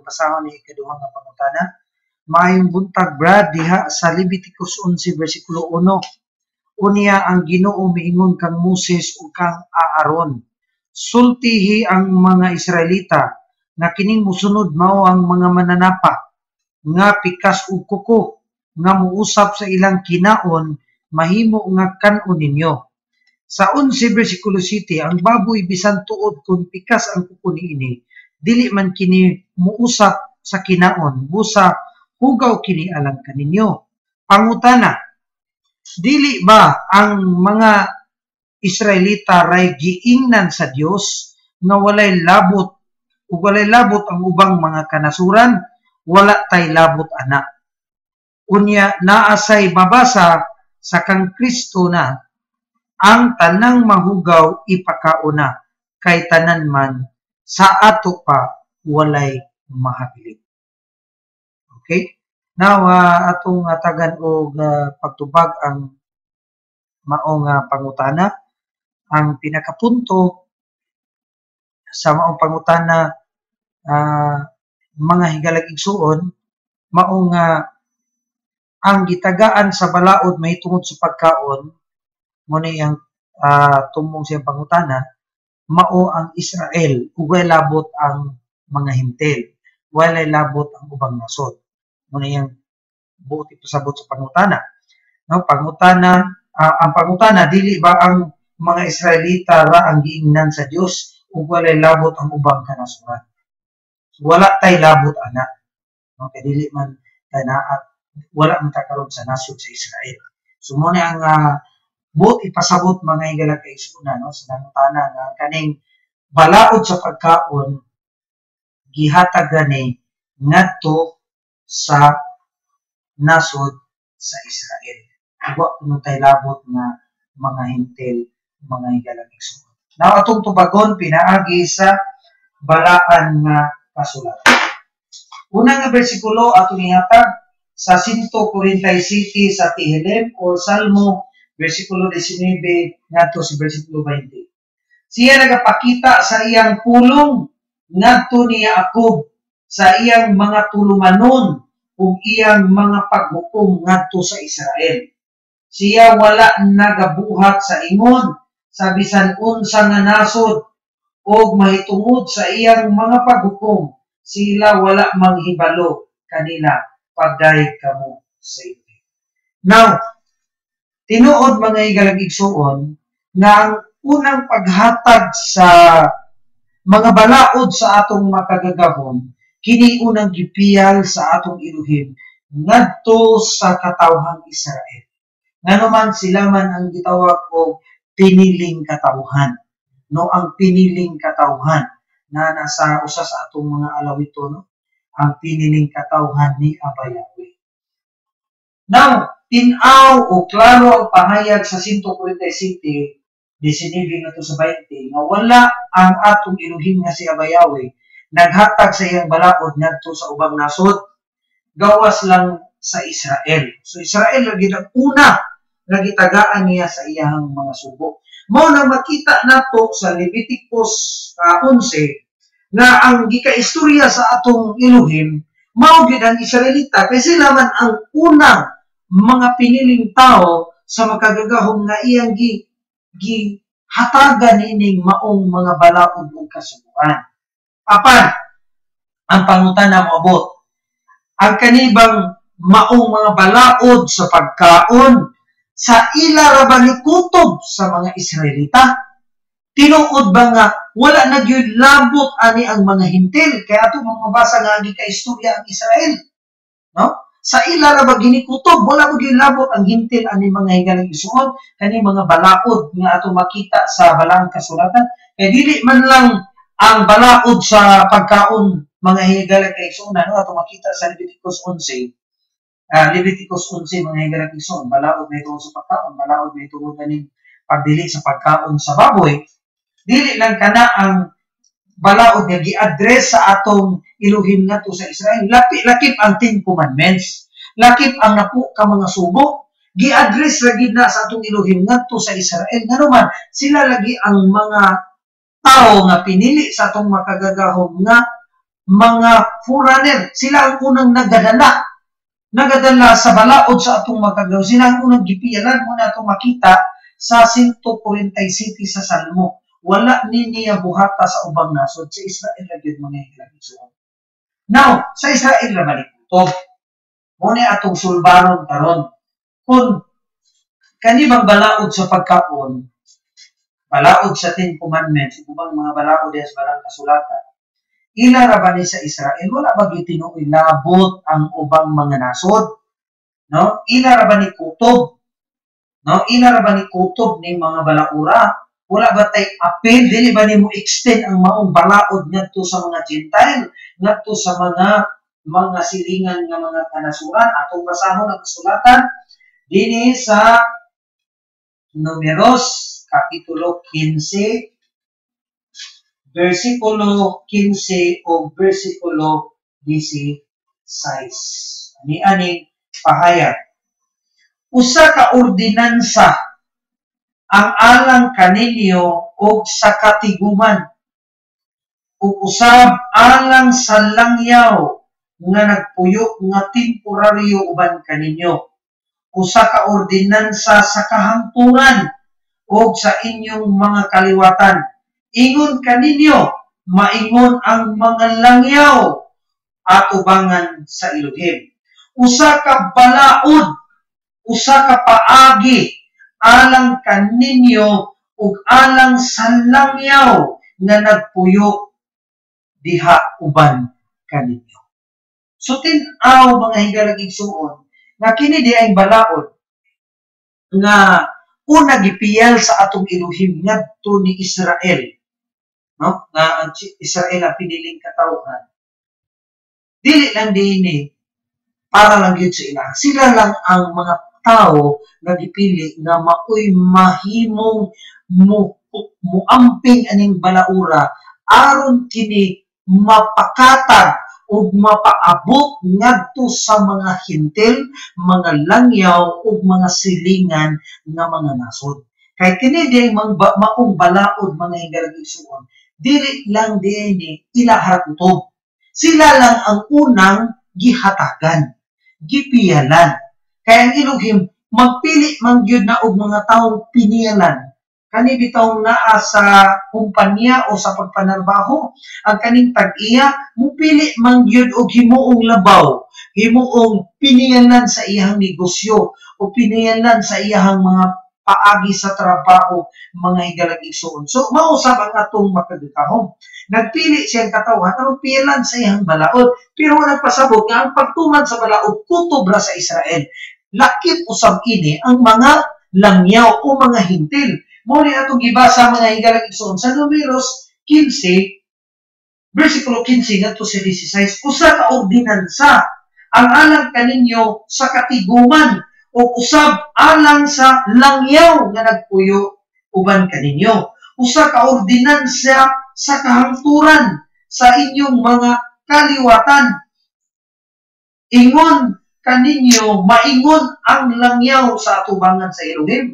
basahon ni ikaduha nga pangutana. Maayong buntag brad diha sa Leviticus 11 bersikulo 1. Unya ang Ginoo miingon kang Moses ug kang Aaron. Sultihi ang mga Israelita nga kining musunod mao ang mga mananapa nga pikas ug kuko nga muusap sa ilang kinaon mahimo nga kan-on ninyo. Sa 11 bersikulo 7, ang baboy bisan tuod kung pikas ang kuko niini, dili man kini muusap sa kinaon, busa hugaw kini alang kaninyo. Pangutana, dili ba ang mga Israelita ray giingnan sa Dios nga walay labot ug walay labot ang ubang mga kanasuran? Wala tay labot ana. Unya naasay mabasa sa kang Kristo na ang tanang mahugaw ipakauna kay tanan man sa ato pa walay mahabilin. Okay? Now, atong tagan og pagtubag ang maong pangutana. Ang pinakapunto sa maong pangutana, mga higalag igsuon, maong ang gitagaan sa balaod may tungod sa pagkaon, muna yung tumong siyang pangutana, mao ang Israel, walay labot ang mga hintil, walay labot ang ubang nasod. Muna yung buot ipasabot sa pangutana. No, pangutana, ang pangutana, dili ba ang mga Israelita ra ang giingnan sa Dios ug walay labot ang ubang kanasuran? Wala tay labot ana. No, kay dili man tay naat, wala man ta karon sa nasod sa Israel. So mo na ang buot ipasabot mga higalag kay isuna, no, sa nangutana nga kaning balaod sa pagkaon gihatag gani ngadto sa nasod sa Israel. Wa kuno tay labot nga mga hintil, mga higalag igsuon. Now atong tubagon pinaagi sa balaan nga kasulatan. Unang nga bersikulo atong ihatag sa 147 sa Tehillim o Salmo bersikulo 19 ngadto sa bersikulo 20. Siya nagapakita sa iyang pulong ngadto ni Jacob sa iyang mga tulumanon ug iyang mga paghukom ngadto sa Israel. Siya wala nagabuhat sa ingon sa bisan unsa nga nasod og mahitungod sa iyang mga paghukom. Sila wala manghibalo kanila pagdayeg kamo sa inyo. Now, tinuod mga higalag igsuon nga ang unang paghatag sa mga balaod sa atong makagagahon kini unang gipiyal sa atong Elohim ngadto sa katawhang Israel. Nganuman sila man ang gitawag og piniling katawhan. No, ang piniling katawhan na nasa usa sa atong mga alawito, no? Ang piniling katawhan ni Abba Yahweh. Now, tinaw o klaro ang pahayag sa 147, 19 ngadto sa 20 nga wala ang atong Elohim nga si Abba Yahweh naghatag sa iyang balaod ngadto sa ubang nasod, gawas lang sa Israel. So Israel lagi ang una nga gitagaan niya sa iyang mga subo. Mao na makita nato sa Leviticus 11 nga ang gikaistorya sa atong Elohim mao gid ang Israelita kay sila man ang unang mga piniling tao sa makagagahom nga iyang gihatagan ining maong mga balaod ug kasubuan. Apan ang pangutana moabot, ang kanibang maong mga balaod sa pagkaon sa ila ra ba ni kutob sa mga Israelita? Tinuod ba nga wala na gyud labot ani ang mga hintil kay ato mabasa nga gikaistorya ang Israel, no? Sa ila ra ba ginikutob wala mo gyud labot ang hintil ani mga higalang igsuon kani mga balaod nga ato makita sa balaang kasulatan kay dili man lang ang balaod sa pagkaon mga higalang igsuon, no, ato makita sa Leviticus 11. Leviticus 11 mga higalang igsoon, balaod na itong sa pagkaon, balaod na itong ganing pagdili sa pagkaon sa baboy. Dili lang kana ang balaod nga gi-address sa atong Elohim ngadto sa Israel. Lakip ang 10 commandments. Lakip ang napo ka mga subo. Gi-address lagi na sa atong Elohim ngadto sa Israel. Nganuman sila lagi ang mga tao nga pinili sa atong makagagahom nga mga foreigner. Sila ang unang nagadala sa balaod sa atong magagaw. Sila ang unang gipiyalan mo na itong makita sa 140 city sa Salmo. Wala ni niya buhata sa ubang nasod. Sa Israel na yun mga hilagisoon. Now, sa Israel na balikutob. Muna atong sulbaron karon. Kung kanibang balaod sa pagkaon, balaod sa 10 Commandments, ubang mga balaod sa barang kasulatan, ila ra ba ni sa Israel, wala ba gitinuoy labot ang ubang mga nasod? No? Ila ra ba ni kutob? No? Ila ra ba ni kutob ni mga balaura? Wala ba tay apel? Dili ba ni mo extend ang maong balaod ngadto sa mga Gentile? Ngadto sa mga silingan nga mga kanasuran? Atong basahon ang kasulatan dinhi sa Números, Kapitulo 15, versikulo 15 o versikulo 16. Ani-aning pahayag. Usa ka ordinansa ang alang kaninyo o sa katiguman ug usab alang sa langyaw nga nagpuyo nga temporaryo uban kaninyo. Usa ka ordinansa sa kahangturan o sa inyong mga kaliwatan. Ingon kaninyo, maingon ang mga langyaw at ubangan sa Elohim. Usa ka balaod, usa ka paagi, alang kaninyo ug alang sa langyaw nga nagpuyo diha uban kaninyo. So tin-aw mga higalagig suon, nga kini di ay balaod nga una gipiyal sa atong Elohim ngadto ni Israel, no? Nga ang Israel ang piniling katawhan. Dili lang dinhi para lang gyud sa ila. Sila lang ang mga tao nga gipili nga maoy mahimong muamping aning balaura aron kini mapakatag ug mapaabot ngadto sa mga hintil, mga langyaw ug mga silingan nga mga nasod. Kay kini di maong balaod mga higalagisuon, dili lang dinhi ila harakutob. Sila lang ang unang gihatagan, gipiyalan. Kaya ang Elohim magpili man gyud na og mga taong piniyalan. Kani bitaw naa sa kumpanya o sa pagpanarbaho, ang kaning tag-iya mupili man gyud og himuong labaw, himuong piniyalan sa iyang negosyo o piniyalan sa iyang mga paagi sa trabaho, mga higalagisuon. So mausab ang atong makadutahom. Nagpili siyang katawhan aron piyalan sa iyang balaod, pero wala pasabot nga ang pagtuman sa balaod kutob ra sa Israel. Lakip usab ini ang mga langyaw o mga hintil. Muli atong gibasa mga higalagisuon sa Números 15, versikulo 15 ngadto sa 16, usa ka ordinansa ang alang kaninyo sa katiguman o usab alang sa langyaw nga nagpuyo uban kaninyo. Usa ka ordinansa sa kahangturan sa inyong mga kaliwatan. Ingon kaninyo, maingon ang langyaw sa atubangan sa Elohim.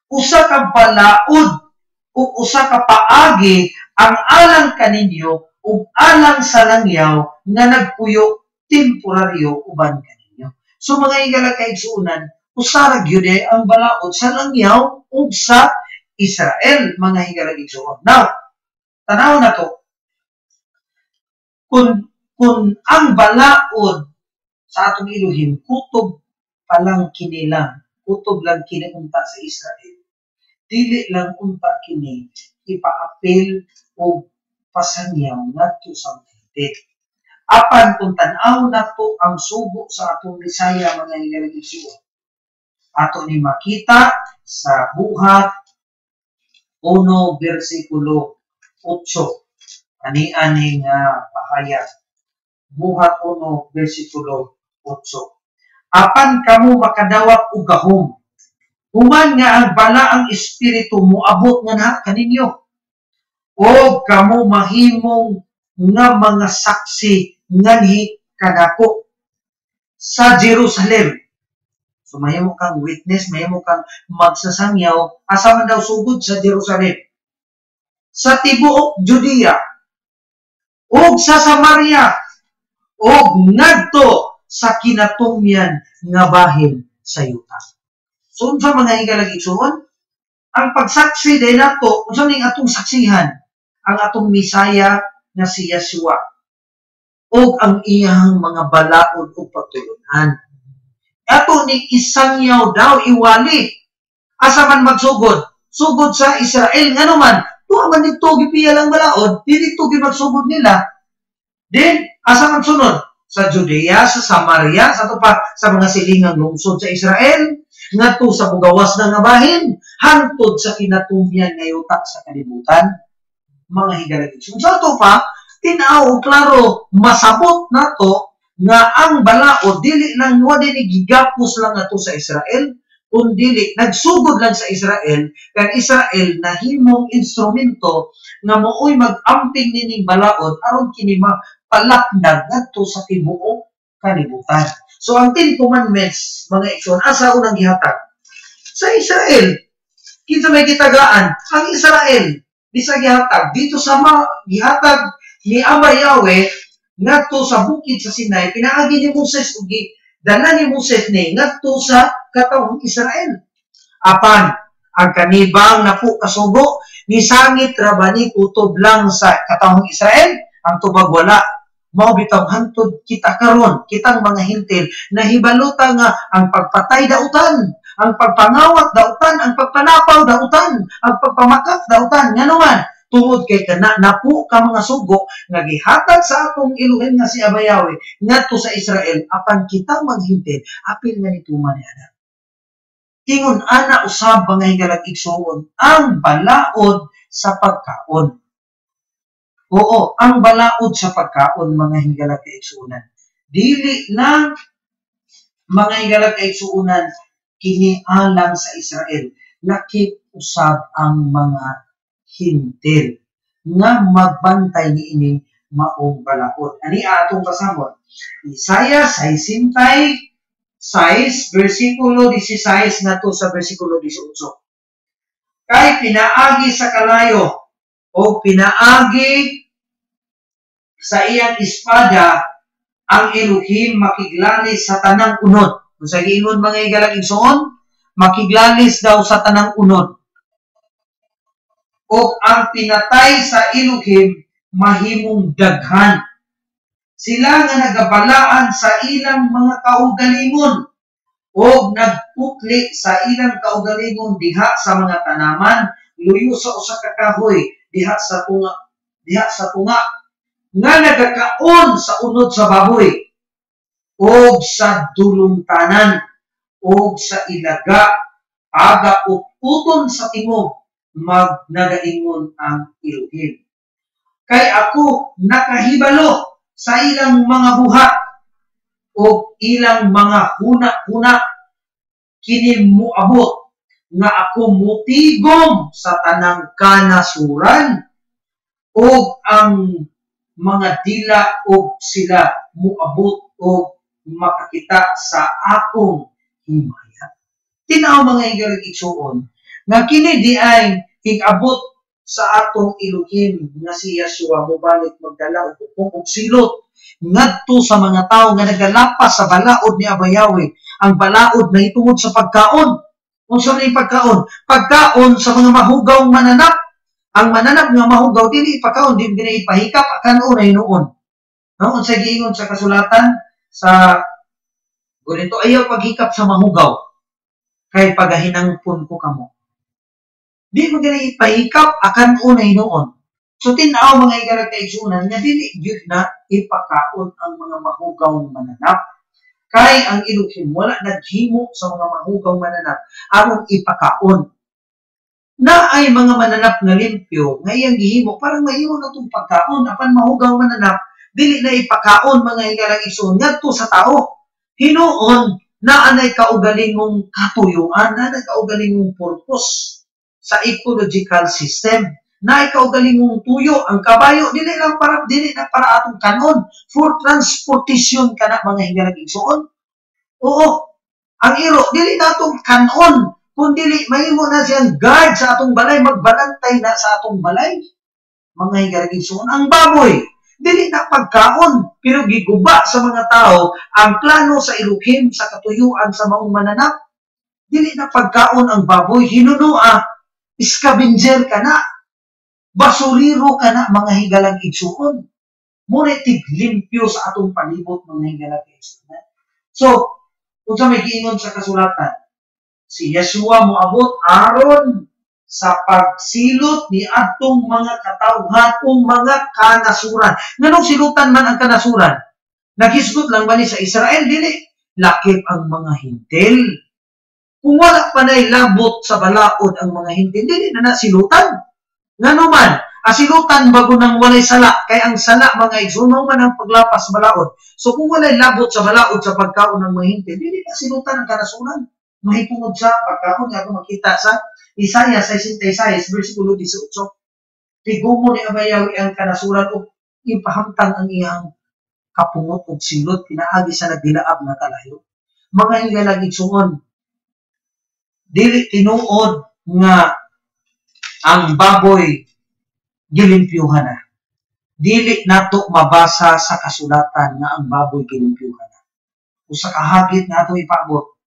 Usa ka balaod o usa ka paagi ang alang kaninyo ug alang sa langyaw nga nagpuyo temporaryo uban kaninyo. So mga higalagkaigsuonan, usa ra gyud ang balaod sa langyaw ug sa Israel, mga higalagigsuon. Now, tanaw na to. Kung ang balaod sa atong Elohim kutob pa lang kini lang, kutob lang kini unta sa Israel. Dili lang unta kini ipaapil o pasangyaw ngadto sa hintil. Apan kung tan-aw nato ang sugo sa atong Bisaya mga higalagigsuon, ato ni makita sa Buhat 1 versikulo 8. Ani-aning pahayag. Buhat 1 versikulo 8. Apan kamo makadawat og gahom, human nga ang balaang espiritu moabot nga na kaninyo, o kamo mahimong nga mga saksi nganhi kadako sa Jerusalem. So mahimo kang witness, mahimo kang magsasangyaw asa man daw sugod sa Jerusalem, sa tibuok Judea, ug sa Samaria, ug ngadto sa kinatumyan nga bahin sa yuta. So, unsa mga higala igsoon? Ang pagsaksi dahil nato, unsa ning atong saksihan? Ang atong Misaya na si Yeshua ug ang iyang mga balaod ug pagtulunan. Ato ni isangyaw daw iwali. Asa man magsugod? Sugod sa Israel nga naman, tuwa man dito gipiya lang balaod, dili to magsugod nila. Then, asa man sunod? Sa Judea, sa Samaria, sa mga silingang lungsod sa Israel, ngadto sa bugawas na nga bahin, hangtod sa kinatumyan nga yuta sa kalibutan. Mga higalagin. So, sa ito pa, tinaw, klaro, masabot na to nga ang balaod, dili lang wadi ni gigapos lang ato sa Israel, kundi nagsugod lang sa Israel, kang Israel nahimong instrumento nga mooy mag-amping nining balaod aron kini mapalakdag ngadto sa tibuok kalibutan. So ang 10 commandments, mga igsoon, asa unang gihatag? Sa Israel. Kinsa may gitagaan? Ang Israel. Di sa gihatag dito sa gihatag ni Ama Yahweh ngadto sa bukid sa Sinai, pinaagi ni Moses ug dala ni Moses ni ngadto sa katawhong Israel. Apan ang kanibang napo kasugo ni sangit rabani kutob lang sa katawhong Israel, ang tubag wala. Mao bitaw hantod kita karon, kitang mga hintil nahibaluta nga ang pagpatay dautan, ang pagpangawat dautan, ang pagpanapaw dautan, ang pagpamakak dautan, nganuman tungod kay kana napo ka mga sugo nga gihatag sa atong Elohim nga si Aba Yahweh ngadto sa Israel, apan kita maghintil apil nga nituman ni ana. Ingon ana usab mga higala igsoon ang balaod sa pagkaon. Oo, ang balaod sa pagkaon mga higala kaigsuonan. Dili lang mga higala kaigsuonan kini alang sa Israel, lakip usab ang mga hintil nga magbantay niini maong balaod. Ani atong kasabot? Isaiah 66 versikulo 16 ngadto sa versikulo 18. Kay pinaagi sa kalayo o pinaagi sa iyang espada ang Elohim makiglalis sa tanang unod. Kung sa giingon mga igalang igsoon, makiglalis daw sa tanang unod. O ang pinatay sa Elohim mahimong daghan. Sila nga nagabalaan sa ilang mga kaugalingon o nagpukli sa ilang kaugalingon diha sa mga tanaman, luyo sa usa ka kahoy diha sa tunga nga nagakaon sa unod sa baboy o sa dulong tanan o sa ilaga aga uton sa tingog magnagaingon ang Elohim. Kay ako nakahibalo sa ilang mga buhat o ilang mga huna-huna kini muabot nga ako mutigom sa tanang kanasuran o ang mga dila o sila muabot o makakita sa akong himaya. Tinaw mga igalag igsuon nga kini di ay hig-abot sa atong Elohim nga si Yeshua mobalik magdala og silot ngadto sa mga tawo nga nagalapas sa balaod ni Aba Yahweh. Ang balaod na itungod sa pagkaon. Unsa may pagkaon? Pagkaon sa mga mahugawng mananap. Ang mananap nga mahugaw dili ipakaon, di dinay ipahikap akan unay noon. No, unsa giingon sa kasulatan sa ganito, ayaw paghikap sa mahugaw kay pagahinangpon ko kamo. Di mo dinay ipahikap akan unay noon. So tinaw mga igalag kaigsuonan nga dili gyud na ipakaon ang mga mahugawng mananap. Kay ang Elohim wala naghimo sa mga mahugawng mananap aron ipakaon. Na ay mga mananap nga limpyo nga iyang gihimo parang mahimo na itong pagkaon apan mahugaw mananap dili na ipakaon mga igalang igsoon ngadto sa tao. Hinuon na anay kaugalingong katuyuan, na anay kaugalingong purpose sa ecological system, na ay kaugalingong tuyo ang kabayo dili na para atong kanon for transportation kana mga igalang igsoon. Oo, ang iro dili na atong kanon kung dili, mahimo na siyang guard sa atong balay, magbalantay na sa atong balay. Mga higaragigsoon, ang baboy, dili na pagkaon, pero giguba sa mga tao ang plano sa Elohim sa katuyuan sa maong mananap. Dili na pagkaon ang baboy, hinunua, scavenger ka na, basuriro ka na, mga higalang igsuon. Muna tiglimpyo sa atong palibot, mga higalang igsuon. So, kung sa may giingon sa kasulatan, si Yeshua moabot aron sa pagsilot ni atong mga katawhan o mga kanasuran. Nganong silutan man ang kanasuran? Naghisgot lang ba ni sa Israel? Dili. Lakip ang mga hintil. Kung wala pa na'y labot sa balaod ang mga hintil, dili na silutan. Ngano man, asilutan bago nang walay sala, kay ang sala mga igsuno man ang paglapas balaod. So kung walay labot sa balaod sa pagkaon ng mga hintil, dili na silutan ang kanasuran. Mahipungod sa pagkaon nga makita sa Isaiah 66, versikulo 18. Tigumo ni Abayawi ang kanasuran o ipahamtang ang iyang kapungot o silot, pinaagi sa nagdilaab na kalayo. Mga higalang igsuon, dili tinuod nga ang baboy gilimpyuhan na. Dili nato mabasa sa kasulatan nga ang baboy gilimpyuhan na. Usa ka hagit nato ipaabot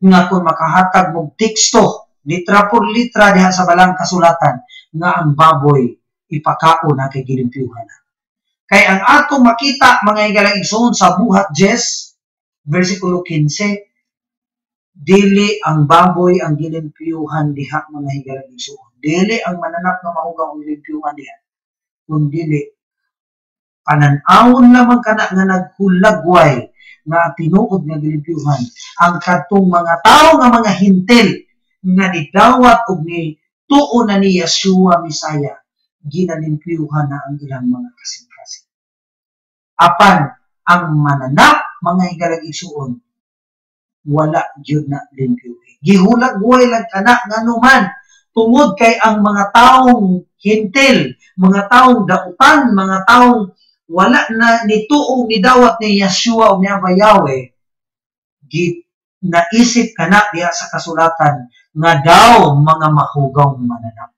nga kung makahatag mong teksto, litra por litra diha sa balang kasulatan nga ang baboy ipakao na kay gilimpyuhan na. Kay ang ato makita mga higalang igsoon sa buhat 10, versikulo 15, dili ang baboy ang gilimpyuhan diha mga higalang igsoon. Dili ang mananap nga mahugaw ang gilimpyuhan diha. Kung dili, panan-awon lamang kana nga naghulagway nga tinuod nga gilimpyuhan ang katong mga tao nga mga hintil nga nidawat og ni tuo na ni Yeshua Misaya, ginalimpyuhan na ang ilang mga kasing-kasing. Apan ang mananap mga higalang igsoon, wala gyud na limpyo. Gihulagway lang kana nganuman tungod kay ang mga taong hintil, mga taong dautan, mga taong wala na nituo ni dawat ni Yeshua o ni Abayawe, naisip kana diha sa kasulatan nga daw mga mahugaw mananap.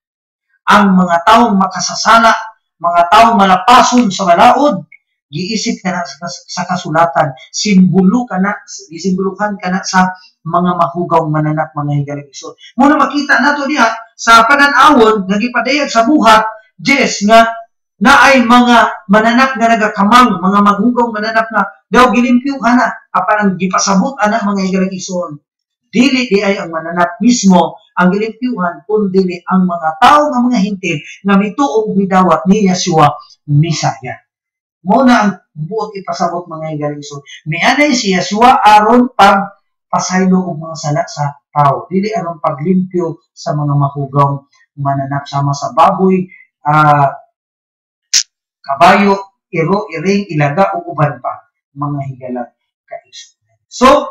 Ang mga taong makasasala, mga taong malapason sa balaod, giisip kana sa kasulatan, gisimbulukan kana sa mga mahugaw mananap mga higalang igsoon. Muna makita nato diha sa panan-awon nga gipadayag sa buhat 10 nga naay mga mananap nga nagakamang, mga maghugaw mananap nga daw gilimpyuhan na, apan ang gipasabot ana mga higalang igsoon, dili di ay ang mananap mismo ang gilimpyuhan, kundi ang mga tao nga mga hintil nga mituog midawat ni Yeshua Misaya. Muna ang buot ipasabot mga higalang igsoon, mianay si Yeshua aron pagpasaylo og mga sala sa tao, dili aron paglimpyo sa mga mahugaw mananap sama sa baboy, kabayo, iro, iring, ilaga, o uban pa, mga higalang kaigsuonan. So,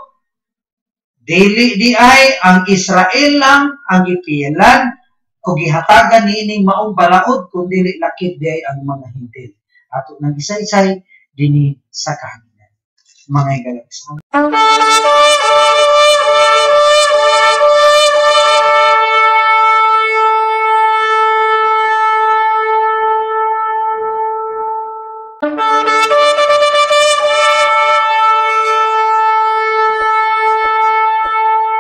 dili di ay ang Israel lang ang ipiyalan o gihatagan niining maong balaod, kung dili lakip di ay ang mga hintil. Ato nang isa-isay dini sa kahanginan. Mga higalang kaigsuonan.